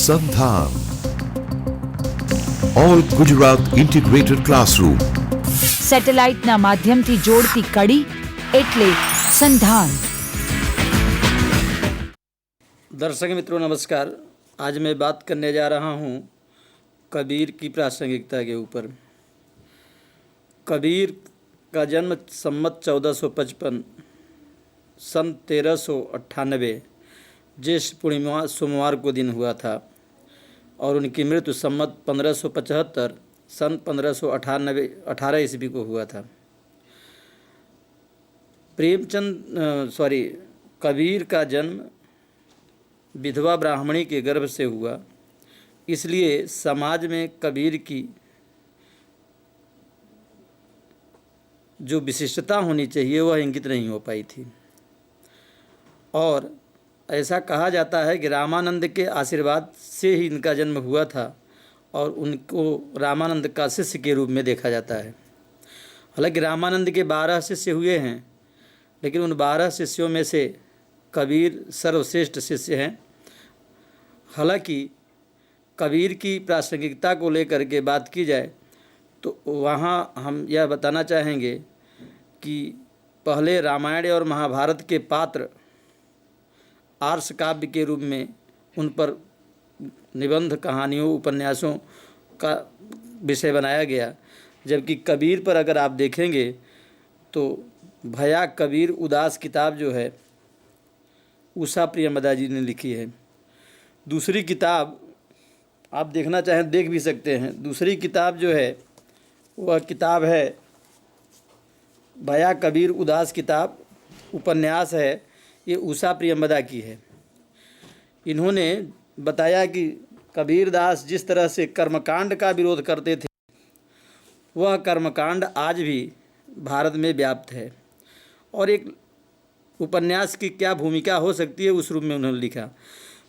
સંધાન all Gujarat integrated classroom સેટેલાઇટના માધ્યમથી જોડતી કડી એટલે સંધાન। दर्शक मित्रों नमस्कार। आज मैं बात करने जा रहा हूँ कबीर की प्रासंगिकता के ऊपर। कबीर का जन्म सम्मत 1455 सन 1398 ज्येष्ठ पूर्णिमा सोमवार को दिन हुआ था और उनकी मृत्यु सम्मत 1575 सन 1598 ईस्वी को हुआ था। कबीर का जन्म विधवा ब्राह्मणी के गर्भ से हुआ, इसलिए समाज में कबीर की जो विशिष्टता होनी चाहिए वह इंगित नहीं हो पाई थी। और ऐसा कहा जाता है कि रामानंद के आशीर्वाद से ही इनका जन्म हुआ था और उनको रामानंद का शिष्य के रूप में देखा जाता है। हालांकि रामानंद के 12 शिष्य हुए हैं, लेकिन उन 12 शिष्यों में से कबीर सर्वश्रेष्ठ शिष्य हैं। हालांकि कबीर की प्रासंगिकता को लेकर के बात की जाए तो वहाँ हम यह बताना चाहेंगे कि पहले रामायण और महाभारत के पात्र आर्ष काव्य के रूप में उन पर निबंध, कहानियों, उपन्यासों का विषय बनाया गया, जबकि कबीर पर अगर आप देखेंगे तो भया कबीर उदास किताब जो है उषा प्रियमदा जी ने लिखी है। दूसरी किताब आप देखना चाहें देख भी सकते हैं। दूसरी किताब जो है वह किताब है भया कबीर उदास किताब, उपन्यास है, ये उषा प्रियमदा की है। इन्होंने बताया कि कबीरदास जिस तरह से कर्मकांड का विरोध करते थे वह कर्मकांड आज भी भारत में व्याप्त है और एक उपन्यास की क्या भूमिका हो सकती है उस रूप में उन्होंने लिखा।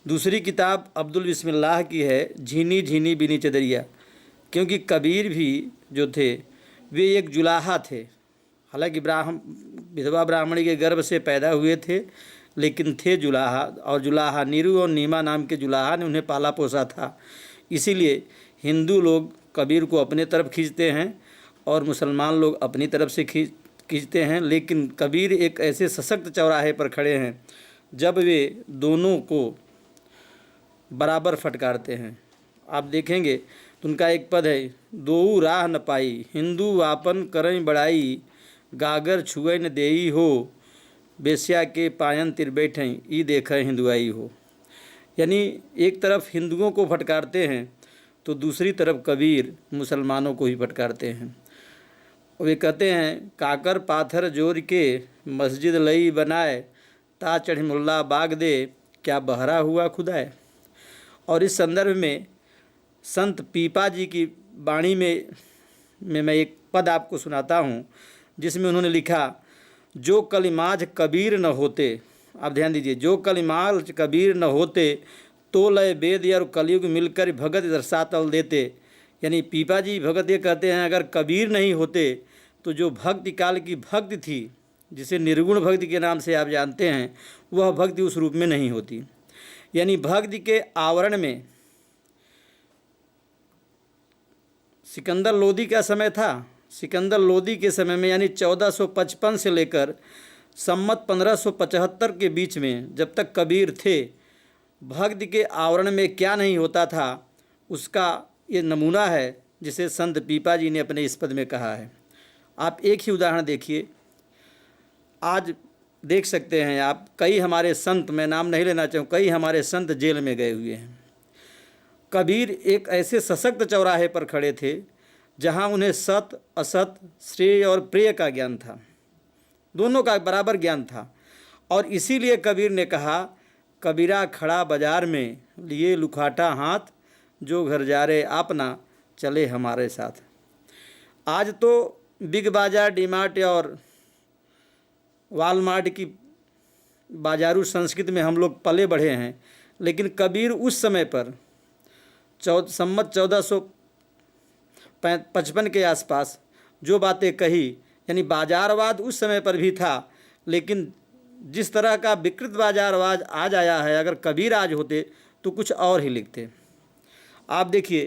दूसरी किताब अब्दुल बिस्मिल्लाह की है, झीनी झीनी बिनी चदरिया, क्योंकि कबीर भी जो थे वे एक जुलाहा थे। हालांकि विधवा ब्राह्मणी के गर्भ से पैदा हुए थे, लेकिन थे जुलाहा, और जुलाहा नीरू और नीमा नाम के जुलाहा ने उन्हें पाला पोसा था। इसीलिए हिंदू लोग कबीर को अपने तरफ खींचते हैं और मुसलमान लोग अपनी तरफ से खींचते हैं। लेकिन कबीर एक ऐसे सशक्त चौराहे पर खड़े हैं जब वे दोनों को बराबर फटकारते हैं। आप देखेंगे तो उनका एक पद है, दोऊ राह न पाई, हिंदू वापन करई बड़ाई, गागर छुए न देई हो, बेस्या के पायन तिर बैठें, ई देखें हिंदुआई हो। यानी एक तरफ हिंदुओं को फटकारते हैं तो दूसरी तरफ कबीर मुसलमानों को ही फटकारते हैं। वे कहते हैं, काकर पाथर जोर के मस्जिद लई बनाए, ता चढ़ मुल्ला बाग दे, क्या बहरा हुआ खुदाए। और इस संदर्भ में संत पीपा जी की वाणी में मैं एक पद आपको सुनाता हूँ, जिसमें उन्होंने लिखा, जो कलिमाज कबीर न होते, आप ध्यान दीजिए, जो कलिमाज कबीर न होते, तो लय वेद और कलयुग मिलकर भगत दर्शातल देते। यानी पीपा जी भगत ये कहते हैं, अगर कबीर नहीं होते तो जो भक्ति काल की भक्ति थी, जिसे निर्गुण भक्ति के नाम से आप जानते हैं, वह भक्ति उस रूप में नहीं होती। यानी भक्ति के आवरण में सिकंदर लोदी का समय था। सिकंदर लोदी के समय में यानी 1455 से लेकर सम्मत 1575 के बीच में जब तक कबीर थे, भक्ति के आवरण में क्या नहीं होता था उसका ये नमूना है, जिसे संत पीपा जी ने अपने इस पद में कहा है। आप एक ही उदाहरण देखिए, आज देख सकते हैं आप, कई हमारे संत, मैं नाम नहीं लेना चाहूँ, कई हमारे संत जेल में गए हुए हैं। कबीर एक ऐसे सशक्त चौराहे पर खड़े थे जहाँ उन्हें सत असत, श्रेय और प्रेय का ज्ञान था, दोनों का बराबर ज्ञान था। और इसीलिए कबीर ने कहा, कबीरा खड़ा बाजार में लिए लुखाटा हाथ, जो घर जा रहे अपना चले हमारे साथ। आज तो बिग बाजार, डीमार्ट और वालमार्ट की बाजारू संस्कृति में हम लोग पले बढ़े हैं, लेकिन कबीर उस समय पर सम्मत 1455 के आसपास जो बातें कही, यानी बाजारवाद उस समय पर भी था, लेकिन जिस तरह का विकृत बाजारवाद आज आया है, अगर कबीर आज होते तो कुछ और ही लिखते। आप देखिए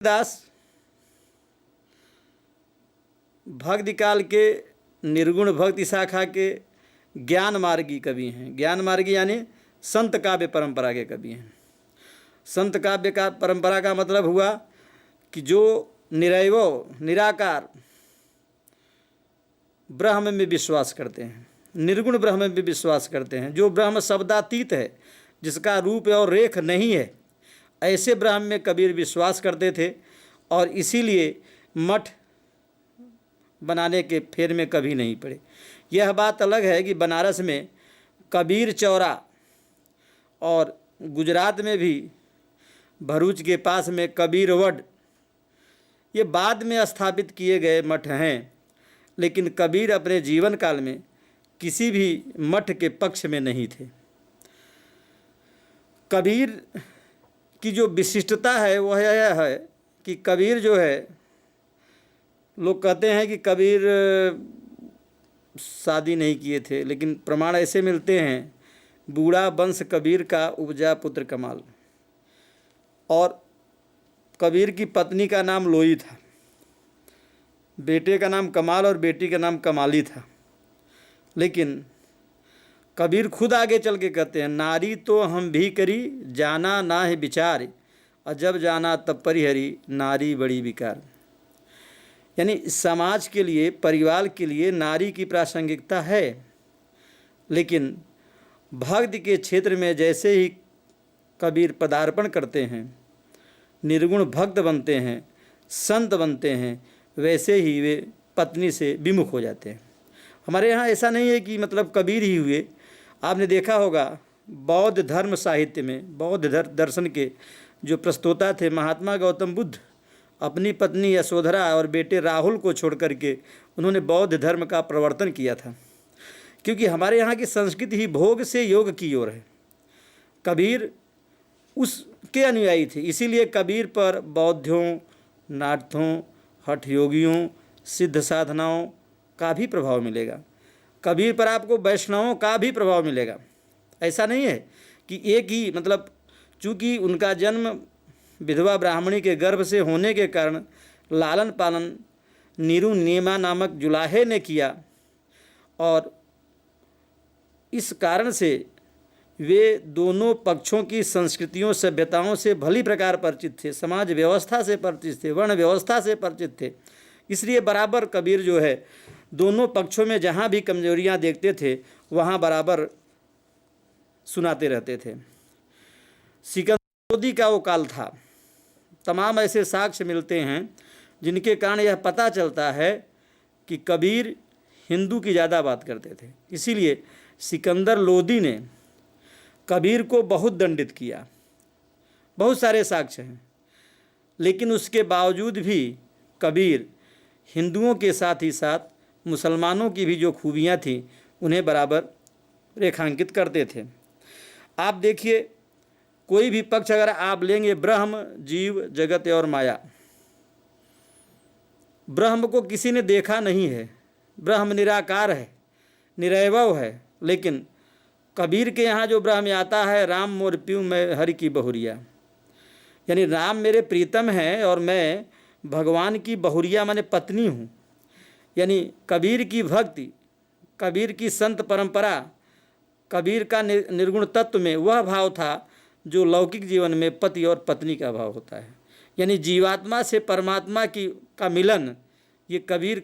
दास भक्ति काल के निर्गुण भक्ति शाखा के ज्ञान मार्गी कवि हैं। ज्ञान मार्गी यानी संत काव्य परंपरा के कवि हैं। संत काव्य का परंपरा का मतलब हुआ कि जो निरवय निराकार ब्रह्म में विश्वास करते हैं, निर्गुण ब्रह्म में भी विश्वास करते हैं, जो ब्रह्म शब्दातीत है, जिसका रूप और रेख नहीं है, ऐसे ब्रह्म में कबीर विश्वास करते थे और इसीलिए मठ बनाने के फेर में कभी नहीं पड़े। यह बात अलग है कि बनारस में कबीर चौरा और गुजरात में भी भरूच के पास में कबीरवड, ये बाद में स्थापित किए गए मठ हैं, लेकिन कबीर अपने जीवन काल में किसी भी मठ के पक्ष में नहीं थे। कबीर की जो विशिष्टता है वह यह है कि कबीर जो है, लोग कहते हैं कि कबीर शादी नहीं किए थे, लेकिन प्रमाण ऐसे मिलते हैं, बूढ़ा वंश कबीर का उपजा पुत्र कमाल, और कबीर की पत्नी का नाम लोई था, बेटे का नाम कमाल और बेटी का नाम कमाली था। लेकिन कबीर खुद आगे चल के कहते हैं, नारी तो हम भी करी जाना ना है विचार, और जब जाना तब परिहरी नारी बड़ी विकार। यानी समाज के लिए, परिवार के लिए नारी की प्रासंगिकता है, लेकिन भक्ति के क्षेत्र में जैसे ही कबीर पदार्पण करते हैं, निर्गुण भक्त बनते हैं, संत बनते हैं, वैसे ही वे पत्नी से विमुख हो जाते हैं। हमारे यहाँ ऐसा नहीं है कि मतलब कबीर ही हुए। आपने देखा होगा बौद्ध धर्म साहित्य में बौद्ध दर्शन के जो प्रस्तोता थे महात्मा गौतम बुद्ध, अपनी पत्नी यशोधरा और बेटे राहुल को छोड़ करके उन्होंने बौद्ध धर्म का प्रवर्तन किया था, क्योंकि हमारे यहाँ की संस्कृति ही भोग से योग की ओर है। कबीर उसके अनुयायी थे, इसीलिए कबीर पर बौद्धों, नाथों, हठ योगियों, सिद्ध साधनाओं का भी प्रभाव मिलेगा। कबीर पर आपको वैष्णवों का भी प्रभाव मिलेगा। ऐसा नहीं है कि एक ही, मतलब चूँकि उनका जन्म विधवा ब्राह्मणी के गर्भ से होने के कारण लालन पालन नीरू नेमा नामक जुलाहे ने किया, और इस कारण से वे दोनों पक्षों की संस्कृतियों सभ्यताओं से भली प्रकार परिचित थे, समाज व्यवस्था से परिचित थे, वर्ण व्यवस्था से परिचित थे। इसलिए बराबर कबीर जो है दोनों पक्षों में जहाँ भी कमजोरियाँ देखते थे वहाँ बराबर सुनाते रहते थे। सिकंदर लोदी का वो काल था। तमाम ऐसे साक्ष्य मिलते हैं जिनके कारण यह पता चलता है कि कबीर हिंदू की ज़्यादा बात करते थे। इसीलिए सिकंदर लोदी ने कबीर को बहुत दंडित किया। बहुत सारे साक्ष्य हैं, लेकिन उसके बावजूद भी कबीर हिंदुओं के साथ ही साथ मुसलमानों की भी जो खूबियाँ थीं उन्हें बराबर रेखांकित करते थे। आप देखिए, कोई भी पक्ष अगर आप लेंगे, ब्रह्म, जीव, जगत और माया, ब्रह्म को किसी ने देखा नहीं है, ब्रह्म निराकार है, निरवय है, लेकिन कबीर के यहाँ जो ब्रह्म आता है, राम मोर प्यूं मैं हरि की बहुरिया, यानी राम मेरे प्रीतम हैं और मैं भगवान की बहुरिया माने पत्नी हूँ। यानी कबीर की भक्ति, कबीर की संत परंपरा, कबीर का निर्गुण तत्व में वह भाव था जो लौकिक जीवन में पति और पत्नी का भाव होता है। यानी जीवात्मा से परमात्मा का मिलन, ये कबीर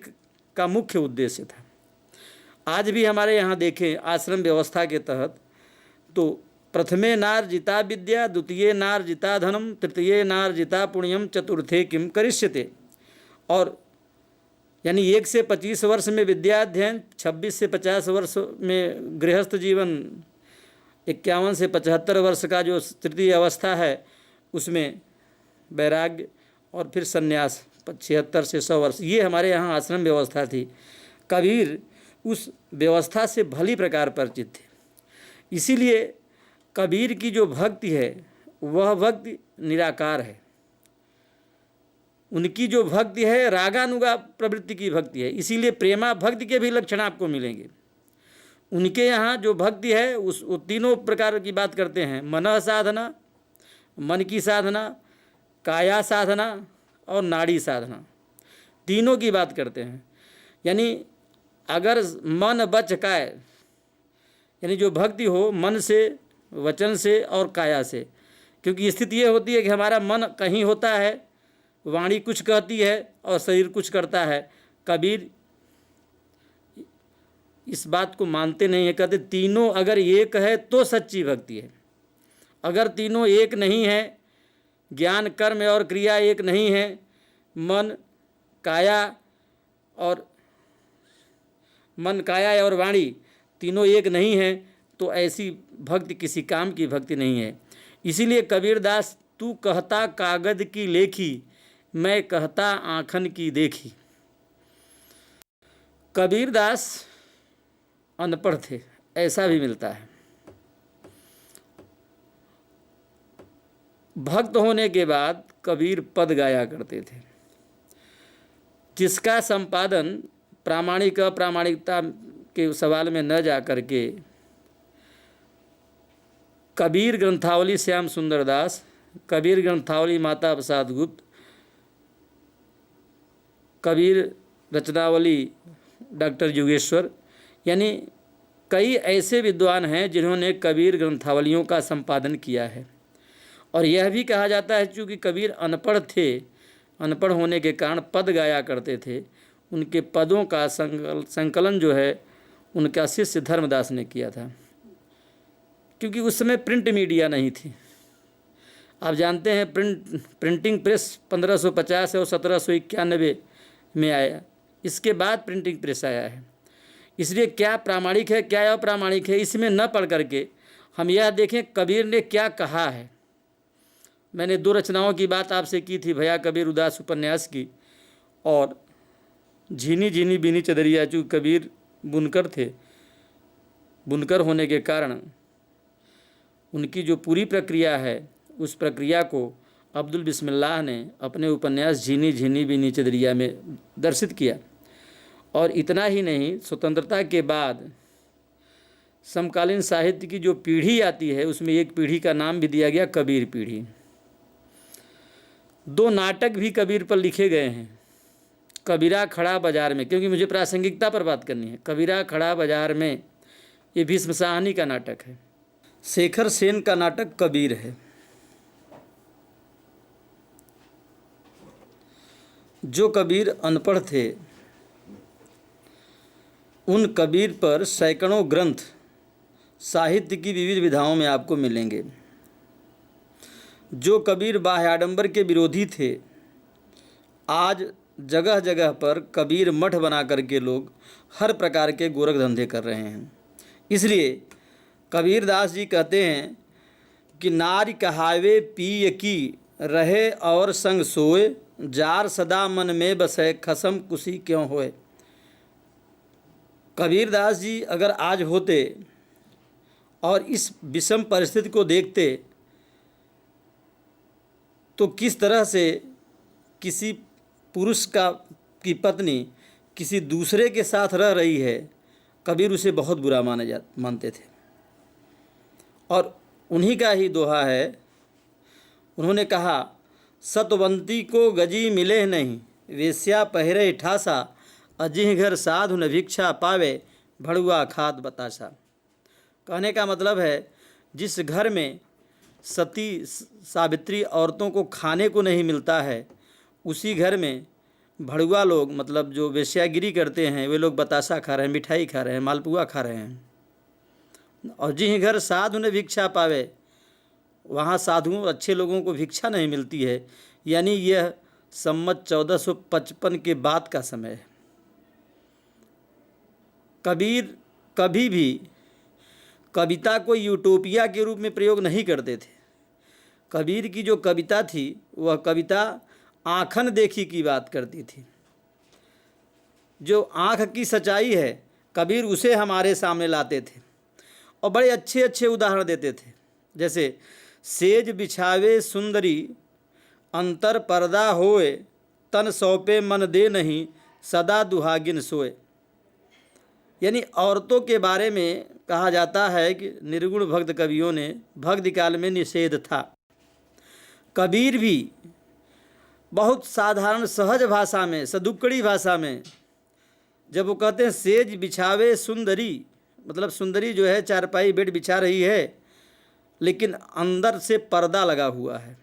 का मुख्य उद्देश्य था। आज भी हमारे यहाँ देखें आश्रम व्यवस्था के तहत, तो प्रथमे नार्जिता विद्या, द्वितीय नार्जिता धनम, तृतीय नार्जिता पुण्यम, चतुर्थे किम करिष्यते। और यानी 1 से 25 वर्ष में विद्या अध्ययन, 26 से 50 वर्ष में गृहस्थ जीवन, 51 से 75 वर्ष का जो तृतीय अवस्था है उसमें वैराग्य, और फिर संन्यास 76 से 100 वर्ष। ये हमारे यहाँ आश्रम व्यवस्था थी। कबीर उस व्यवस्था से भली प्रकार परिचित थे। इसीलिए कबीर की जो भक्ति है वह भक्ति निराकार है। उनकी जो भक्ति है रागानुगा प्रवृत्ति की भक्ति है। इसीलिए प्रेमा भक्ति के भी लक्षण आपको मिलेंगे। उनके यहाँ जो भक्ति है वो तीनों प्रकार की बात करते हैं। मनः साधना, मन की साधना, काया साधना और नाड़ी साधना, तीनों की बात करते हैं। यानी अगर मन वच काय, यानी जो भक्ति हो मन से, वचन से और काया से, क्योंकि स्थिति ये होती है कि हमारा मन कहीं होता है, वाणी कुछ कहती है और शरीर कुछ करता है। कबीर इस बात को मानते नहीं है, कहते तीनों अगर एक है तो सच्ची भक्ति है। अगर तीनों एक नहीं है, ज्ञान कर्म और क्रिया एक नहीं है, मन काया और वाणी तीनों एक नहीं है, तो ऐसी भक्ति किसी काम की भक्ति नहीं है। इसीलिए कबीरदास तू कहता कागज की लेखी, मैं कहता आँखन की देखी। कबीरदास अनपढ़ थे, ऐसा भी मिलता है। भक्त होने के बाद कबीर पद गाया करते थे, जिसका संपादन प्रामाणिक अप्रामाणिकता के सवाल में न जा करके कबीर ग्रंथावली श्याम सुंदर दास, कबीर ग्रंथावली माता प्रसाद गुप्त, कबीर रचनावली डॉक्टर योगेश्वर, यानी कई ऐसे विद्वान हैं जिन्होंने कबीर ग्रंथावलियों का संपादन किया है। और यह भी कहा जाता है चूँकि कबीर अनपढ़ थे, अनपढ़ होने के कारण पद गाया करते थे, उनके पदों का संकलन जो है उनका शिष्य धर्मदास ने किया था। क्योंकि उस समय प्रिंट मीडिया नहीं थी। आप जानते हैं प्रिंटिंग प्रेस 1550 और 1791 में आया, इसके बाद प्रिंटिंग प्रेस आया है। इसलिए क्या प्रामाणिक है क्या अप्रामाणिक है इसमें न पढ़ करके हम यह देखें कबीर ने क्या कहा है। मैंने 2 रचनाओं की बात आपसे की थी, भैया कबीर उदास उपन्यास की और झीनी झीनी बीनी चदरिया। चूँकि कबीर बुनकर थे, बुनकर होने के कारण उनकी जो पूरी प्रक्रिया है उस प्रक्रिया को अब्दुल बिस्मिल्लाह ने अपने उपन्यास झीनी झीनी बीनी चदरिया में दर्शित किया। और इतना ही नहीं, स्वतंत्रता के बाद समकालीन साहित्य की जो पीढ़ी आती है उसमें एक पीढ़ी का नाम भी दिया गया कबीर पीढ़ी। 2 नाटक भी कबीर पर लिखे गए हैं, कबीरा खड़ा बाजार में, क्योंकि मुझे प्रासंगिकता पर बात करनी है। कबीरा खड़ा बाजार में ये भीष्म साहनी का नाटक है। शेखर सेन का नाटक कबीर है। जो कबीर अनपढ़ थे उन कबीर पर सैकड़ों ग्रंथ साहित्य की विविध विधाओं में आपको मिलेंगे। जो कबीर बाह्याडंबर के विरोधी थे, आज जगह जगह पर कबीर मठ बना करके लोग हर प्रकार के गोरख धंधे कर रहे हैं। इसलिए कबीरदास जी कहते हैं कि नारी कहावे पिय की रहे और संग सोए, जार सदा मन में बसे खसम कुशी क्यों होए। कबीरदास जी अगर आज होते और इस विषम परिस्थिति को देखते तो किस तरह से किसी पुरुष की पत्नी किसी दूसरे के साथ रह रही है, कबीर उसे बहुत बुरा मानते थे। और उन्हीं का ही दोहा है, उन्होंने कहा सतवंती को गजी मिले नहीं, वेश्या पहरे ठासा, अजिह घर साधु न भिक्षा पावे, भड़ुआ खाद बतासा। कहने का मतलब है जिस घर में सती सावित्री औरतों को खाने को नहीं मिलता है, उसी घर में भड़ुआ लोग, मतलब जो वेश्यागिरी करते हैं, वे लोग बतासा खा रहे हैं, मिठाई खा रहे हैं, मालपुआ खा रहे हैं। और जिह घर साधु ने भिक्षा पावे, वहाँ साधुओं अच्छे लोगों को भिक्षा नहीं मिलती है। यानी यह सम्मत 1455 के बाद का समय है। कबीर कभी भी कविता को यूटोपिया के रूप में प्रयोग नहीं करते थे। कबीर की जो कविता थी वह कविता आँखन देखी की बात करती थी। जो आँख की सच्चाई है कबीर उसे हमारे सामने लाते थे और बड़े अच्छे अच्छे उदाहरण देते थे। जैसे सेज बिछावे सुंदरी, अंतर पर्दा होए, तन सौंपे मन दे नहीं, सदा दुहागिन सोए। यानी औरतों के बारे में कहा जाता है कि निर्गुण भक्त कवियों ने भक्ति काल में निषेध था, कबीर भी बहुत साधारण सहज भाषा में, सदुक्कड़ी भाषा में, जब वो कहते हैं सेज बिछावे सुंदरी, मतलब सुंदरी जो है चारपाई बेड बिछा रही है लेकिन अंदर से पर्दा लगा हुआ है।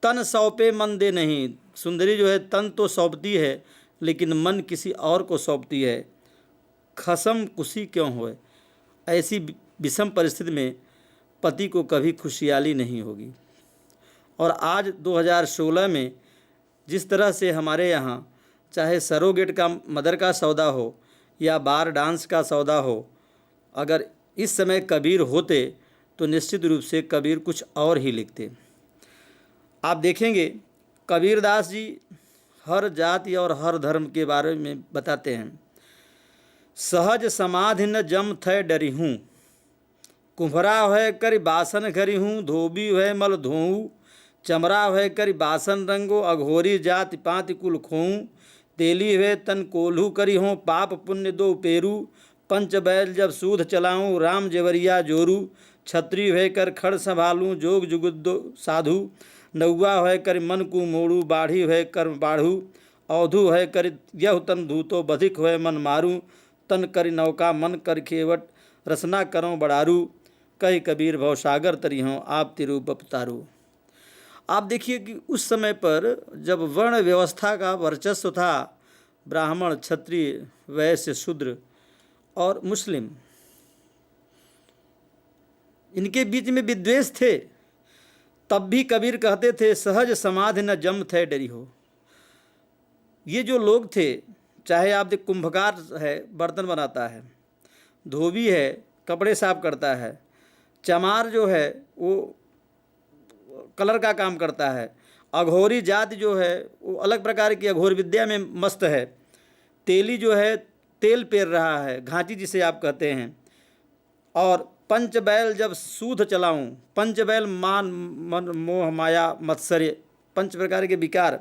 तन सौंपे मन दे नहीं, सुंदरी जो है तन तो सौंपती है लेकिन मन किसी और को सौंपती है। खसम कुशी क्यों होए, ऐसी विषम परिस्थिति में पति को कभी खुशहाली नहीं होगी। और आज 2016 में जिस तरह से हमारे यहाँ चाहे सरोगेट का मदर का सौदा हो या बार डांस का सौदा हो, अगर इस समय कबीर होते तो निश्चित रूप से कबीर कुछ और ही लिखते। आप देखेंगे कबीरदास जी हर जाति और हर धर्म के बारे में बताते हैं। सहज समाधि न जम थे डरी हूँ, कुम्भरा है करि बासन घरी हूँ, धोबी है मल धोऊँ, चमरा है करि बासन रंगो, अघोरी जाति पाति कुल खोऊँ, तेली है तन कोल्हू करी हों, पाप पुण्य दो पेरू, पंच बैल जब सूध चलाऊँ, राम जेवरिया जोरू, छत्री है कर खड़ संभालूँ, जोग जुगुद्दो साधु, नौवा है कर मन को मोड़ू, बाढ़ी है कर बाढ़ू, अवधु है कर यह तन धूतो, बधिक है मन मारूँ, तन करि नौका मन कर खेवट, रसना करों बड़ारू, कई कबीर भवसागर तरी हों, आप तिरूप अवतारू। आप देखिए कि उस समय पर जब वर्ण व्यवस्था का वर्चस्व था, ब्राह्मण क्षत्रिय वैश्य शूद्र और मुस्लिम, इनके बीच में विद्वेष थे, तब भी कबीर कहते थे सहज समाधि न जम थे डरी हो। ये जो लोग थे, चाहे आप देख कुंभकार है बर्तन बनाता है, धोबी है कपड़े साफ करता है, चमार जो है वो कलर का काम करता है, अघोरी जाति जो है वो अलग प्रकार की अघोर विद्या में मस्त है, तेली जो है तेल पेर रहा है, घाटी जिसे आप कहते हैं, और पंच बैल जब सूध चलाऊं, पंच बैल मान मन मोह माया मत्सर्य, पंच प्रकार के विकार,